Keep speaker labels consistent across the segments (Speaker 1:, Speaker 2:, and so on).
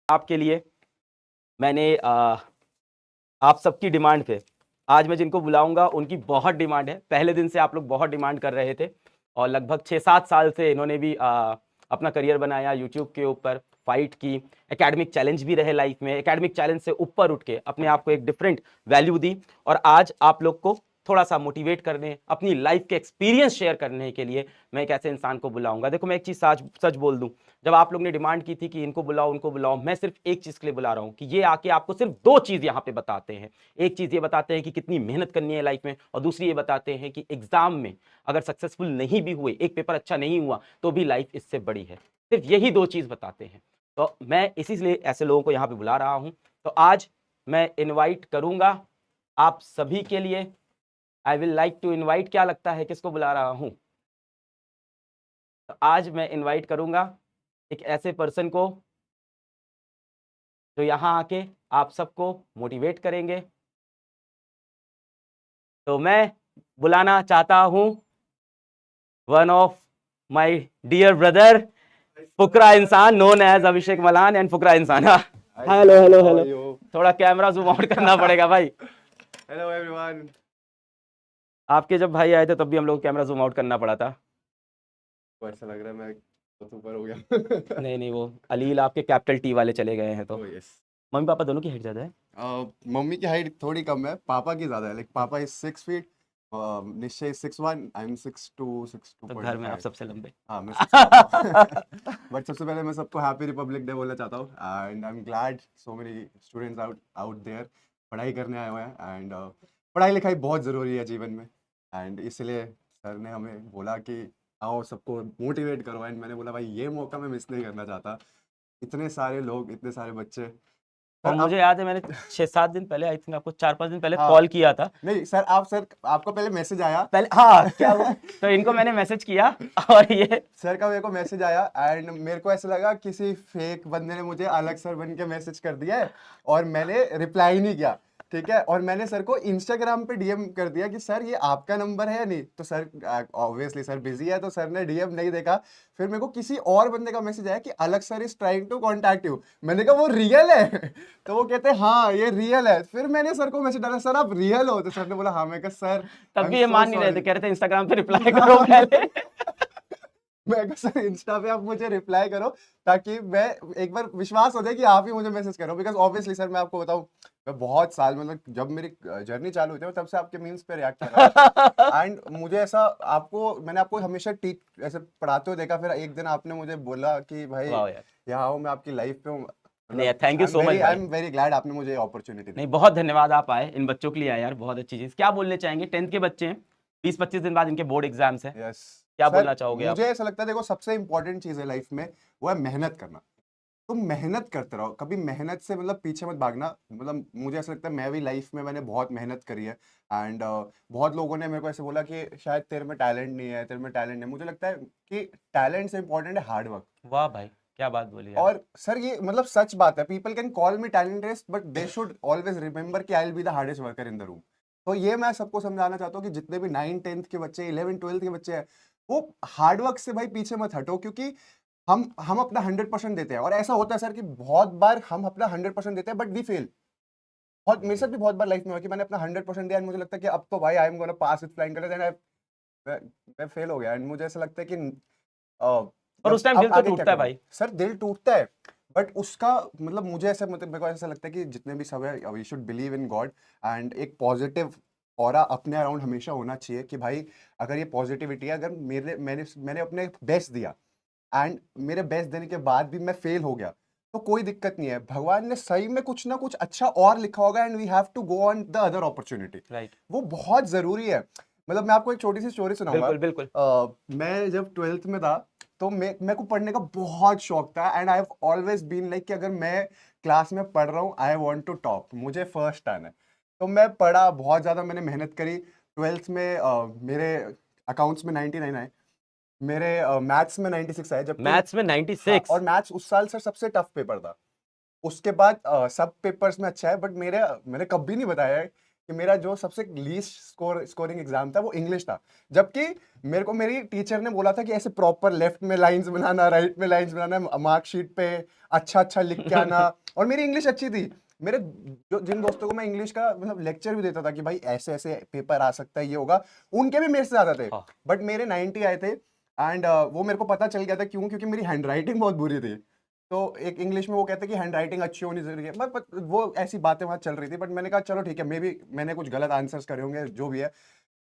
Speaker 1: आपके लिए मैंने आप सबकी डिमांड पे आज मैं जिनको बुलाऊंगा उनकी बहुत डिमांड है। पहले दिन से आप लोग बहुत डिमांड कर रहे थे और लगभग 6-7 साल से इन्होंने भी अपना करियर बनाया यूट्यूब के ऊपर, फाइट की, एकेडमिक चैलेंज भी रहे लाइफ में, एकेडमिक चैलेंज से ऊपर उठ के अपने आप को एक डिफरेंट वैल्यू दी और आज आप लोग को थोड़ा सा मोटिवेट करने, अपनी लाइफ के एक्सपीरियंस शेयर करने के लिए मैं एक ऐसे इंसान को बुलाऊंगा। देखो मैं एक चीज सच बोल दूं, जब आप लोग ने डिमांड की थी कि इनको बुलाओ उनको बुलाओ, मैं सिर्फ एक चीज के लिए बुला रहा हूं कि ये आके आपको सिर्फ 2 चीज यहां पे बताते हैं। एक चीज ये बताते हैं कि कितनी मेहनत करनी है लाइफ में और दूसरी ये बताते हैं कि एग्जाम में अगर सक्सेसफुल नहीं भी हुए, एक पेपर अच्छा नहीं हुआ तो भी लाइफ इससे बड़ी है। सिर्फ यही 2 चीज बताते हैं। तो मैं इसीलिए ऐसे लोगों को यहां पे बुला रहा हूं। तो आज मैं इनवाइट करूंगा आप सभी के लिए, I will like to invite, क्या लगता है किसको बुला रहा हूं? तो आज मैं इनवाइट करूंगा एक ऐसे पर्सन को जो यहाँ आके आप सबको मोटिवेट करेंगे। तो मैं बुलाना चाहता हूं one of my dear brother, Fukra Insaan known as Abhishek Malhan and Fukra Insaan. Hello hello hello, थोड़ा कैमरा जूम आउट करना पड़ेगा भाई।
Speaker 2: Hello everyone.
Speaker 1: आपके जब भाई आए थे तब भी हम लोग कैमरा जूम आउट करना पड़ा था।
Speaker 2: तो ऐसा लग रहा है मैं बहुत ऊपर हो गया।
Speaker 1: नहीं वो अलील आपके कैपिटल टी वाले चले गए हैं। तो
Speaker 2: ओह यस।
Speaker 1: मम्मी पापा दोनों की हाइट ज्यादा है?
Speaker 2: मम्मी की हाइट थोड़ी कम है, पापा की ज्यादा है। लाइक पापा इज 6 फीट, निश्चय 6'1", आई एम 6'2",
Speaker 1: तो घर में आप
Speaker 2: 6'2.5।
Speaker 1: सबसे लंबे।
Speaker 2: हाँ मैं सबसे बट सबसे पहले मैं सबको हैप्पी रिपब्लिक डे बोलना चाहता हूँ and I am glad so many students out there पढ़ाई करने आए हुए हैं एंड पढ़ाई लिखाई बहुत ज़रूरी है जीवन में एंड इसलिए सर ने हमें बोला कि आओ सबको मोटिवेट करो एंड मैंने बोला भाई ये मौका मैं मिस नहीं करना चाहता। इतने सारे लोग, इतने सारे बच्चे।
Speaker 1: और
Speaker 2: सर
Speaker 1: मुझे
Speaker 2: अब
Speaker 1: याद है मैंने 6-7 दिन पहले, आई थिंक आपको 4-5 दिन पहले
Speaker 2: हाँ
Speaker 1: कॉल किया था।
Speaker 2: नहीं सर आपको पहले मैसेज आया।
Speaker 1: पहले हाँ क्या हुआ? तो इनको मैंने मैसेज किया और ये
Speaker 2: सर का मेरे को मैसेज आया एंड मेरे को ऐसा लगा किसी फेक बंदे ने मुझे अलग सर बन के मैसेज कर दिया है और मैंने रिप्लाई नहीं किया। ठीक है, और मैंने सर को इंस्टाग्राम पे डीएम कर दिया कि सर ये आपका नंबर है या नहीं। तो सर ऑब्वियसली सर बिजी है तो सर ने डीएम नहीं देखा। फिर मेरे को किसी और बंदे का मैसेज आया कि अलग sir is trying to contact you. मैंने कहा वो रियल है? तो वो कहते हैं हाँ ये रियल है। फिर मैंने सर को मैसेज डाला, सर आप रियल हो? तो सर ने बोला हाँ। मैं कहा सर
Speaker 1: तब
Speaker 2: आई एम
Speaker 1: भी ये
Speaker 2: सो
Speaker 1: मान नहीं रहे थे,
Speaker 2: सॉरी।
Speaker 1: कह रहे थे इंस्टाग्राम पे रिप्लाई करो पहले।
Speaker 2: मैं कहा सर इंस्टा पे आप मुझे रिप्लाई करो ताकि मैं एक बार विश्वास हो जाए कि आप ही मुझे मैसेज करो। बिकॉज ऑब्वियसली सर मैं आपको बताऊं, मैं बहुत साल मतलब जब मेरी जर्नी चालू हुई थी तब से आपके मीम्स पे रिएक्ट कर रहा था एंड मुझे ऐसा मैंने आपको हमेशा टीच ऐसे पढ़ाते हुए देखा। फिर एक दिन आपने मुझे बोला कि भाई
Speaker 1: वाह यार,
Speaker 2: यहाँ हूँ मैं आपकी लाइफ पे हूँ।
Speaker 1: नहीं
Speaker 2: मतलब
Speaker 1: thank you so much
Speaker 2: I
Speaker 1: भाई।
Speaker 2: एम वेरी ग्लैड आपने मुझे अपॉर्चुनिटी दी।
Speaker 1: नहीं बहुत धन्यवाद, आप आए इन बच्चों के लिए आए यार, बहुत अच्छी चीज। क्या बोलने चाहेंगे? 10th के बच्चे हैं, 20-25 दिन बाद इनके बोर्ड एग्जाम्स हैं,
Speaker 2: यस
Speaker 1: क्या
Speaker 2: सर,
Speaker 1: बोलना चाहोगे आप?
Speaker 2: मुझे ऐसा लगता है देखो सबसे इंपॉर्टेंट चीज़ है लाइफ में वो है मेहनत करना। तुम मेहनत करते रहो, कभी मेहनत से मतलब पीछे मत भागना। मतलब मुझे ऐसा लगता है मैं भी लाइफ में मैंने बहुत मेहनत करी है एंड बहुत लोगों ने मेरे को ऐसे बोला कि शायद तेरे में टैलेंट नहीं है, तेरे में टैलेंट नहीं। मुझे लगता है कि टैलेंट से इंपॉर्टेंट है हार्ड वर्क।
Speaker 1: वाह भाई क्या बात बोली यार।
Speaker 2: और सर ये मतलब सच बात है, people can call me talented but they should always remember कि I will be the hardest worker in the room. तो ये मैं सबको समझाना चाहता हूँ कि जितने भी 9-10th के बच्चे, 11-12th के बच्चे हैं, वो हार्ड वर्क से भाई पीछे मत हटो। क्योंकि हम अपना 100% देते हैं और ऐसा होता है सर कि बहुत बार हम अपना 100% देते हैं बट वी फेल। बहुत मेरे साथ भी बहुत बार लाइफ में हुआ कि मैंने अपना 100% दिया एंड मुझे लगता है कि अब तो भाई I am gonna pass with flying colours and मैं फेल हो गया एंड मुझे ऐसा लगता है कि
Speaker 1: और उस टाइम
Speaker 2: अब
Speaker 1: दिल तो
Speaker 2: आगे क्या
Speaker 1: टूटता है
Speaker 2: करूं।
Speaker 1: भाई।
Speaker 2: सर दिल टूटता है बट उसका मतलब मुझे ऐसा मतलब मेरे को ऐसा लगता है कि जितने भी सब है we should believe in God and एक पॉजिटिव ऑरा अपने अराउंड हमेशा होना चाहिए कि भाई अगर ये पॉजिटिविटी है, अगर मैंने अपने बेस्ट दिया एंड मेरे बेस्ट देने के बाद भी मैं फेल हो गया तो कोई दिक्कत नहीं है। भगवान ने सही में कुछ ना कुछ अच्छा और लिखा होगा and we have to go on the other opportunity.
Speaker 1: Right,
Speaker 2: वो बहुत जरूरी है। मतलब मैं आपको एक छोटी सी स्टोरी सुनाऊंगा।
Speaker 1: बिल्कुल बिल्कुल।
Speaker 2: मैं जब 12th में था तो मेरे को पढ़ने का बहुत शौक था and I have always been like कि अगर मैं क्लास में पढ़ रहा हूँ आई वांट टू टॉप, मुझे फर्स्ट आना है। तो मैं पढ़ा बहुत ज़्यादा, मैंने मेहनत करी। 12th में मेरे अकाउंट्स में 99 आए, मेरे मैथ्स में 96 आए, जबकि
Speaker 1: मैथ्स में
Speaker 2: हाँ,
Speaker 1: 96?
Speaker 2: और मैथ्स उस साल सर सबसे टफ पेपर था। उसके बाद सब पेपर्स में अच्छा है बट मैंने कभी नहीं बताया है कि मेरा जो सबसे लीस्ट स्कोरिंग एग्जाम था वो इंग्लिश था, जबकि मेरे को मेरी टीचर ने बोला था कि ऐसे प्रॉपर लेफ्ट में लाइंस बनाना, राइट में लाइंस बनाना, मार्कशीट पे अच्छा अच्छा लिख के आना। और मेरी इंग्लिश अच्छी थी। मेरे जो जिन दोस्तों को मैं इंग्लिश का मतलब लेक्चर भी देता था कि भाई ऐसे ऐसे पेपर आ सकता है, ये होगा, उनके भी मेरे से ज्यादा थे,
Speaker 1: हाँ।
Speaker 2: बट मेरे 90 आए थे। एंड वो मेरे को पता चल गया था क्यों, क्योंकि मेरी हैंड राइटिंग बहुत बुरी थी। तो एक इंग्लिश में वो कहते हैं कि हैंड राइटिंग अच्छी होनी जरूरी है, बट वो ऐसी बातें वहां चल रही थी, बट मैंने कहा चलो ठीक है, मे भी मैंने कुछ गलत आंसर्स करे होंगे, जो भी है।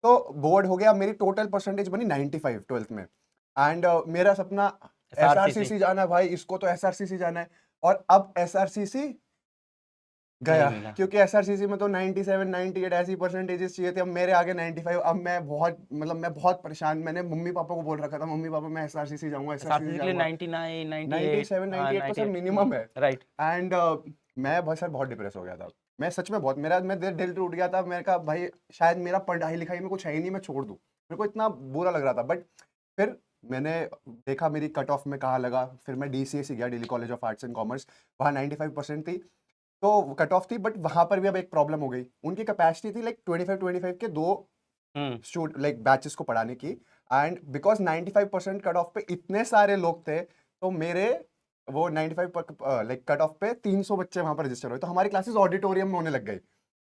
Speaker 2: तो बोर्ड हो गया, मेरी टोटल परसेंटेज बनी 95 ट्वेल्थ में। एंड मेरा सपना
Speaker 1: SRCC
Speaker 2: एसआरसीसी जाना है भाई, इसको तो एसआरसीसी जाना है। और अब एसआरसीसी गया,
Speaker 1: नहीं मिला।
Speaker 2: क्योंकि एसआरसीसी में तो 97 98 ऐसी परसेंटेजेस चाहिए थे, अब मेरे आगे 95। अब मैं बहुत मतलब मैं बहुत परेशान, मैंने मम्मी पापा को बोल रखा था, मम्मी पापा मैं एसआरसीसी जाऊंगा, एसआरसीसी
Speaker 1: SRCC के लिए
Speaker 2: जाऊंगा।
Speaker 1: 99 98
Speaker 2: 97 98 तो सर
Speaker 1: 98
Speaker 2: मिनिमम है।
Speaker 1: राइट।
Speaker 2: एंड मैं बहुत सर बहुत डिप्रेस हो गया था। मैं सच में बहुत, मेरा मैं दिल टूट गया था। मैंने कहा भाई शायद मेरा पढ़ाई लिखाई में कुछ है ही नहीं, मैं छोड़ दूं। मेरे को इतना बुरा लग रहा था। बट फिर मैंने देखा मेरी कट ऑफ में कहाँ लगा, फिर मैं डीसीएस गया, Delhi college of arts and commerce. वहाँ 95% थी, तो कट ऑफ थी। बट वहां पर भी अब एक प्रॉब्लम हो गई, उनकी कैपेसिटी थी लाइक 25 के दो लाइक बैचेस को पढ़ाने की। एंड बिकॉज 95% कट ऑफ पे इतने सारे लोग थे, तो मेरे वो 95 लाइक कट ऑफ पे 300 बच्चे वहां पर रजिस्टर हुए। तो हमारी क्लासेस ऑडिटोरियम में होने लग गई।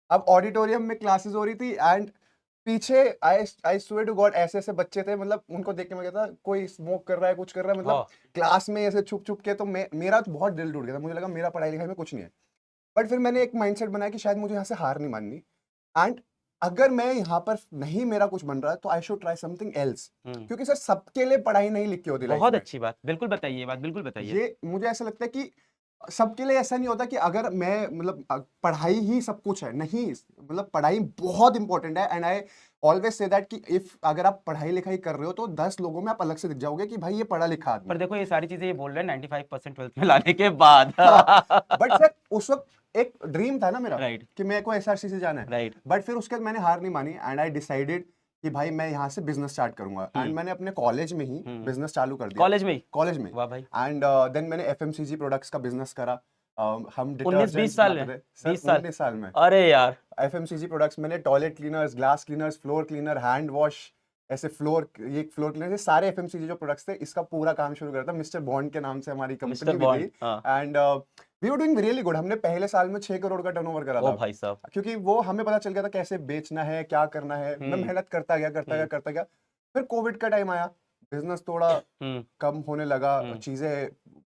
Speaker 2: अब ऑडिटोरियम में क्लासेस हो रही थी, एंड पीछे आई स्वेयर टू गॉड ऐसे ऐसे बच्चे थे, मतलब उनको देख के मैं कहता कोई स्मोक कर रहा है, कुछ कर रहा है, मतलब क्लास में ऐसे छुप छुप के। तो मेरा तो बहुत दिल टूट गया था, मुझे लगा मेरा पढ़ाई लिखाई में कुछ नहीं है। बट फिर मैंने एक माइंडसेट बनाया कि शायद मुझे यहाँ से हार नहीं माननी। एंड अगर मैं यहाँ पर नहीं मेरा कुछ बन रहा है, तो I should try something else. क्योंकि सर सबके लिए पढ़ाई नहीं लिखी होती लाइफ
Speaker 1: बहुत
Speaker 2: में।
Speaker 1: अच्छी बात, बिल्कुल बताइए ये बात, बिल्कुल बताइए।
Speaker 2: ये मुझे ऐसा लगता है कि सबके लिए ऐसा नहीं होता कि अगर मैं मतलब पढ़ाई ही सब कुछ है, नहीं। मतलब पढ़ाई बहुत इंपॉर्टेंट है। And I always say that कि इफ अगर आप पढ़ाई लिखाई कर रहे हो, तो 10 लोगों में आप अलग से दिख जाओगे कि भाई ये पढ़ा लिखा आदमी
Speaker 1: पर
Speaker 2: है।
Speaker 1: देखो ये सारी चीजें ये बोल रहे हैं 95% ट्वेल्थ में लाने के बाद।
Speaker 2: बट सर उस वक्त एक ड्रीम था ना मेरा,
Speaker 1: राइट
Speaker 2: कि मेरे को एसआरसी से जाना है।
Speaker 1: राइट।
Speaker 2: बट फिर उसके बाद मैंने हार नहीं मानी, एंड आई डिसाइडेड कि भाई मैं यहाँ से बिजनेस स्टार्ट करूंगा। एंड मैंने अपने कॉलेज में ही बिजनेस चालू कर दिया।
Speaker 1: कॉलेज में ही?
Speaker 2: कॉलेज में।
Speaker 1: वाह भाई।
Speaker 2: एंड देन मैंने एफएमसीजी प्रोडक्ट्स का बिजनेस करा। हम
Speaker 1: 19-20
Speaker 2: डिटर्जेंट्स
Speaker 1: साल
Speaker 2: बनाते
Speaker 1: में?
Speaker 2: थे सर,
Speaker 1: 20 साल?
Speaker 2: 19 साल में।
Speaker 1: अरे यार।
Speaker 2: एफएमसीजी प्रोडक्ट्स मैंने toilet cleaners, glass cleaners, floor cleaner, hand wash, ऐसे फ्लोर, ये फ्लोर क्लीनर, ये सारे एफएमसीजी जो प्रोडक्ट्स थे, इसका पूरा काम शुरू करा था। मिस्टर बॉन्ड के नाम से हमारी
Speaker 1: मिस्टर
Speaker 2: कंपनी भी
Speaker 1: बॉन्ड,
Speaker 2: थी।
Speaker 1: हाँ।
Speaker 2: And we were doing really good. हमने पहले साल में 6 करोड़ का टर्नओवर करा
Speaker 1: ओ
Speaker 2: था।
Speaker 1: भाई साहब।
Speaker 2: क्योंकि वो हमें पता चल गया था कैसे बेचना है, क्या करना है। मैं मेहनत करता गया। फिर कोविड का टाइम आया, बिजनेस थोड़ा कम होने लगा, चीजें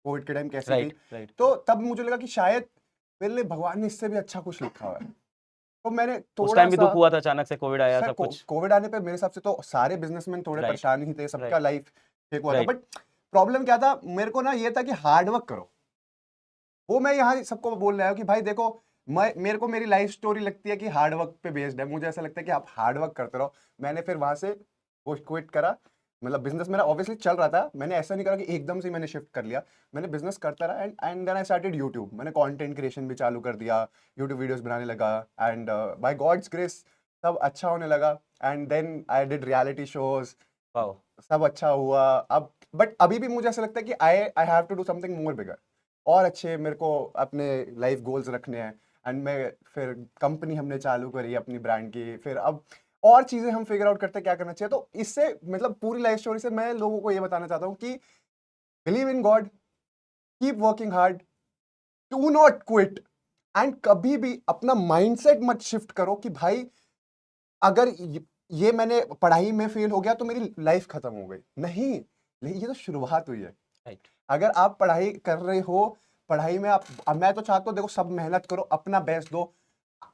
Speaker 2: कोविड के टाइम कैसी थी।
Speaker 1: राइट।
Speaker 2: तो तब मुझे लगा कि शायद मेरे लिए भगवान ने इससे भी अच्छा कुछ लिखा हुआ है। तो मैंने
Speaker 1: उस
Speaker 2: थोड़ा
Speaker 1: टाइम भी
Speaker 2: सा
Speaker 1: दुख हुआ था, अचानक से कोविड आया,
Speaker 2: सर
Speaker 1: सब कुछ।
Speaker 2: कोविड आने पे मेरे हिसाब से तो सारे बिजनेसमैन थोड़े
Speaker 1: Right.
Speaker 2: परेशान ही थे, सबका
Speaker 1: Right.
Speaker 2: लाइफ ठीक हुआ था।
Speaker 1: Right.
Speaker 2: बट प्रॉब्लम क्या था मेरे को ना, ये था कि हार्ड वर्क करो। वो मैं यहाँ सबको बोल रहा हूँ कि भाई देखो, मेरे को मेरी लाइफ स्टोरी लगती है कि हार्ड वर्क पे बेस्ड है। मुझे ऐसा लगता है कि आप हार्ड वर्क करते रहो। मैंने फिर वहां से वो क्विट करा। मतलब बिजनेस मेरा ऑब्वियसली चल रहा था, मैंने ऐसा नहीं करा कि एकदम से मैंने शिफ्ट कर लिया। मैंने बिजनेस करता रहा। And then I started YouTube. मैंने कंटेंट क्रिएशन भी चालू कर दिया, यूट्यूब वीडियोस बनाने लगा। एंड बाय गॉड्स ग्रेस सब अच्छा होने लगा। And then I did reality shows,
Speaker 1: wow.
Speaker 2: सब अच्छा हुआ। अब बट अभी भी मुझे ऐसा लगता है कि I have to do something more bigger, और अच्छे मेरे को अपने लाइफ गोल्स रखने हैं। एंड मैं फिर कंपनी हमने चालू करी अपनी ब्रांड की। फिर अब और चीजें हम फिगर आउट करते हैं क्या करना चाहिए। तो इससे मतलब पूरी लाइफ स्टोरी से मैं लोगों को ये बताना चाहता हूँ कि believe in God, keep working hard, do not quit. And कभी भी अपना माइंडसेट मत शिफ्ट करो कि भाई अगर ये मैंने पढ़ाई में फेल हो गया तो मेरी लाइफ खत्म हो गई। नहीं, ये तो शुरुआत हुई है।
Speaker 1: राइट।
Speaker 2: अगर आप पढ़ाई कर रहे हो, पढ़ाई में आप, अब मैं तो चाहता हूँ देखो सब मेहनत करो, अपना बेस्ट दो।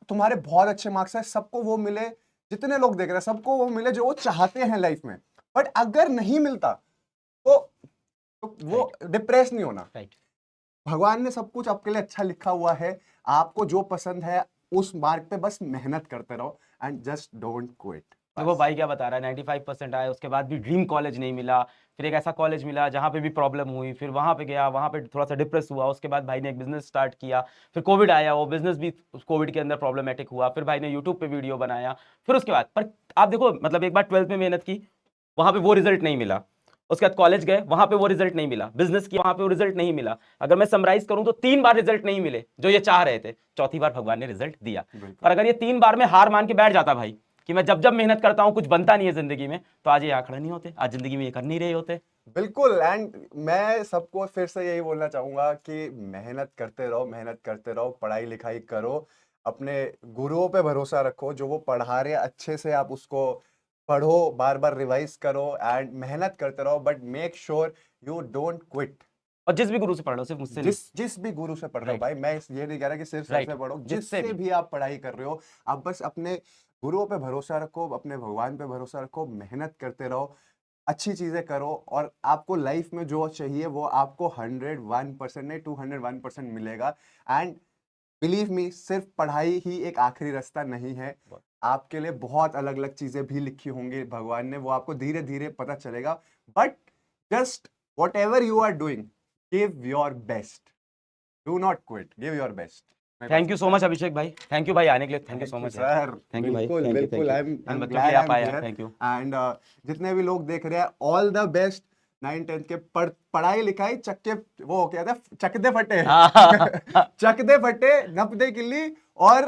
Speaker 2: तुम्हारे बहुत अच्छे मार्क्स है, सबको वो मिले, जितने लोग देख रहे हैं सबको वो मिले जो वो चाहते हैं लाइफ में। बट अगर नहीं मिलता तो वो डिप्रेस नहीं होना।
Speaker 1: राइट।
Speaker 2: भगवान ने सब कुछ आपके लिए अच्छा लिखा हुआ है। आपको जो पसंद है उस मार्ग पे बस मेहनत करते रहो, एंड जस्ट डोंट क्विट।
Speaker 1: देखो भाई क्या बता रहा है, 95% आए, उसके बाद भी ड्रीम कॉलेज नहीं मिला। फिर एक ऐसा कॉलेज मिला जहाँ पे भी प्रॉब्लम हुई, फिर वहाँ पे गया, वहाँ पे थोड़ा सा डिप्रेस हुआ। उसके बाद भाई ने एक बिजनेस स्टार्ट किया, फिर कोविड आया, वो बिजनेस भी कोविड के अंदर प्रॉब्लमेटिक हुआ। फिर भाई ने यूट्यूब पे वीडियो बनाया। फिर उसके बाद पर आप देखो, मतलब एक बार 12th में मेहनत की, वहाँ पे वो रिजल्ट नहीं मिला। उसके बाद कॉलेज गए, वहां पे वो रिजल्ट नहीं मिला, बिजनेस किया, वहां पे वो रिजल्ट नहीं मिला। अगर मैं समराइज करूं तो 3 बार रिजल्ट नहीं मिले जो ये चाह रहे थे, चौथी बार भगवान ने रिजल्ट दिया। पर अगर ये 3 बार में हार मान के बैठ जाता भाई कि मैं जब जब मेहनत करता हूं कुछ बनता नहीं है जिंदगी में, तो आज ये यहाँ खड़े नहीं होते, आज जिंदगी में ये कर नहीं रहे होते।
Speaker 2: बिल्कुल। एंड मैं सबको फिर से यही बोलना चाहूंगा कि मेहनत करते रहो, मेहनत करते रहो, पढ़ाई लिखाई करो, अपने गुरुओं पे भरोसा रखो, जो वो पढ़ा रहे हैं अच्छे से आप उसको पढ़ो, बार बार रिवाइज करो एंड मेहनत करते रहो, but make sure you don't quit.
Speaker 1: और जिस भी गुरु से पढ़ रहे हो, सिर्फ मुझसे नहीं।
Speaker 2: जिस भी गुरु से पढ़ रहे हो
Speaker 1: Right.
Speaker 2: भाई, मैं ये नहीं कह रहा कि सिर्फ सर
Speaker 1: Right.
Speaker 2: से पढ़ो,
Speaker 1: जिससे
Speaker 2: जिससे
Speaker 1: भी।
Speaker 2: भी आप पढ़ाई कर रहे हो, आप बस अपने गुरुओं पे भरोसा रखो, अपने भगवान पे भरोसा रखो, मेहनत करते रहो, अच्छी चीजें करो, और आपको लाइफ में जो चाहिए वो आपको 101% नहीं 201% मिलेगा। एंड बिलीव मी, सिर्फ पढ़ाई ही एक आखिरी रास्ता नहीं है, आपके लिए बहुत अलग अलग चीजें भी लिखी होंगी भगवान ने, वो आपको धीरे धीरे पता चलेगा। But just whatever you are doing, give your best, do not quit, give your best.
Speaker 1: Thank you so much Abhishek भाई, थैंक यू भाई आने के लिए, thank you so much
Speaker 2: sir.
Speaker 1: Thank you भाई,
Speaker 2: बिल्कुल
Speaker 1: thank you,
Speaker 2: बिल्कुल,
Speaker 1: thank
Speaker 2: I
Speaker 1: you.
Speaker 2: Am
Speaker 1: बच्चों के
Speaker 2: ग्लैड
Speaker 1: लिए
Speaker 2: आई
Speaker 1: आप
Speaker 2: एम
Speaker 1: आए,
Speaker 2: हियर।
Speaker 1: Thank you.
Speaker 2: एंड जितने भी लोग देख रहे हैं, ऑल द बेस्ट। 9-10 के पढ़ाई लिखाई चक्के, वो क्या था, चकदे फटे चकदे फटे, नपदे किल्ली, और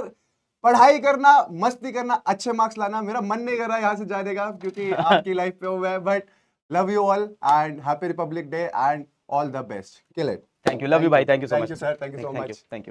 Speaker 2: पढ़ाई करना, मस्ती करना, अच्छे मार्क्स लाना। मेरा मन नहीं कर रहा यहाँ से जाने का क्योंकि आपकी लाइफ पे हुआ है, but love you all and happy Republic Day and all the best. Kill it.
Speaker 1: Thank you, love you भाई, thank you so much
Speaker 2: sir, thank you so
Speaker 1: thank you,
Speaker 2: much.
Speaker 1: Thank you.